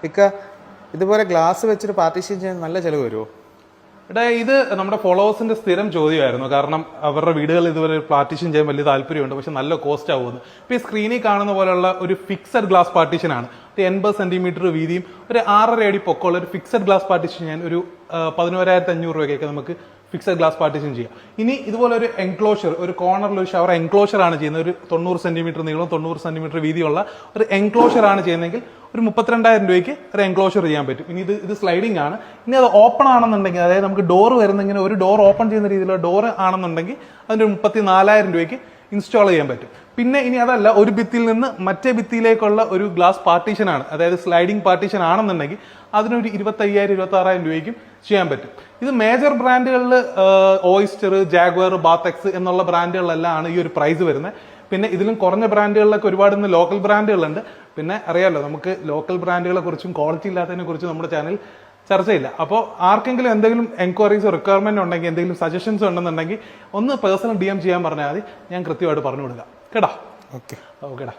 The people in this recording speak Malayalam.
ഇക്ക ഇതുപോലെ ഗ്ലാസ് വെച്ചിട്ട് പാർട്ടീഷൻ ചെയ്യാൻ നല്ല ചെലവ് വരുമോ? എടാ ഇത് നമ്മുടെ ഫോളോവേഴ്സിന്റെ സ്ഥിരം ചോദ്യമായിരുന്നു. കാരണം അവരുടെ വീടുകൾ ഇതുപോലെ പാർട്ടീഷൻ ചെയ്യാൻ വലിയ താല്പര്യമുണ്ട്, പക്ഷെ നല്ല കോസ്റ്റ് ആവുമെന്ന്. ഇപ്പൊ ഈ സ്ക്രീനിൽ കാണുന്ന പോലെയുള്ള ഒരു ഫിക്സഡ് ഗ്ലാസ് പാർട്ടീഷൻ ആണ്. 80 സെന്റിമീറ്റർ വീതിയും ഒരു 6.5 അടി പൊക്കമുള്ള ഒരു ഫിക്സഡ് ഗ്ലാസ് പാർട്ടീഷൻ ചെയ്യാൻ ഒരു 11,500 രൂപയ്ക്കൊക്കെ നമുക്ക് ഫിക്സഡ് ഗ്ലാസ് പാർട്ടീഷൻ ചെയ്യാം. ഇനി ഇതുപോലെ ഒരു എൻക്ലോഷർ, ഒരു കോർണറിൽ ഒരു ഷവർ എൻക്ലോഷർ ആണ് ചെയ്യുന്നത്. ഒരു 90 സെന്റിമീറ്റർ നീളം 90 സെന്റിമീറ്റർ വീതിയുള്ള ഒരു എൻക്ലോഷർ ആണ് ചെയ്യുന്നതെങ്കിൽ ഒരു 32,000 രൂപയ്ക്ക് ഒരു എൻക്ലോഷർ ചെയ്യാൻ പറ്റും. ഇനി ഇത് സ്ലൈഡിംഗ് ആണ്. ഇനി അത് ഓപ്പൺ ആണെന്നുണ്ടെങ്കിൽ, അതായത് നമുക്ക് ഡോർ വരുന്നെങ്കിൽ ഒരു ഡോർ ഓപ്പൺ ചെയ്യുന്ന രീതിയിലുള്ള ഡോർ ആണെന്നുണ്ടെങ്കിൽ അതിന്റെ 34,000 രൂപയ്ക്ക് ഇൻസ്റ്റാൾ ചെയ്യാൻ പറ്റും. പിന്നെ ഇനി അതല്ല, ഒരു ഭിത്തിയിൽ നിന്ന് മറ്റേ ഭിത്തിയിലേക്കുള്ള ഒരു ഗ്ലാസ് പാർട്ടീഷൻ ആണ്, അതായത് സ്ലൈഡിംഗ് പാർട്ടീഷൻ ആണെന്നുണ്ടെങ്കിൽ അതിനൊരു 25,000 26,000 രൂപയ്ക്കും ചെയ്യാൻ പറ്റും. ഇത് മേജർ ബ്രാൻഡുകളിൽ ഓയിസ്റ്റർ, ജാഗ്വർ, ബാത്തെക്സ് എന്നുള്ള ബ്രാൻഡുകളിലെല്ലാം ഈ ഒരു പ്രൈസ് വരുന്നത്. പിന്നെ ഇതിലും കുറഞ്ഞ ബ്രാൻഡുകളിലൊക്കെ ഒരുപാട് ഇന്ന് ലോക്കൽ ബ്രാൻഡുകളുണ്ട്. പിന്നെ അറിയാലോ, നമുക്ക് ലോക്കൽ ബ്രാൻഡുകളെ കുറിച്ചും ക്വാളിറ്റി ഇല്ലാത്തതിനെ കുറിച്ചും നമ്മുടെ ചാനൽ ചർച്ചയില്ല. അപ്പോൾ ആർക്കെങ്കിലും എന്തെങ്കിലും എൻക്വയറീസ് റിക്വയർമെന്റ് ഉണ്ടെങ്കിൽ, എന്തെങ്കിലും സജഷൻസ് ഉണ്ടെന്നുണ്ടെങ്കിൽ ഒന്ന് പേഴ്സണൽ DM ചെയ്യാൻ പറഞ്ഞാൽ മതി, ഞാൻ കൃത്യമായിട്ട് പറഞ്ഞു കൊടുക്കാം. കേടാ? ഓക്കെ ഓക്കേടാ.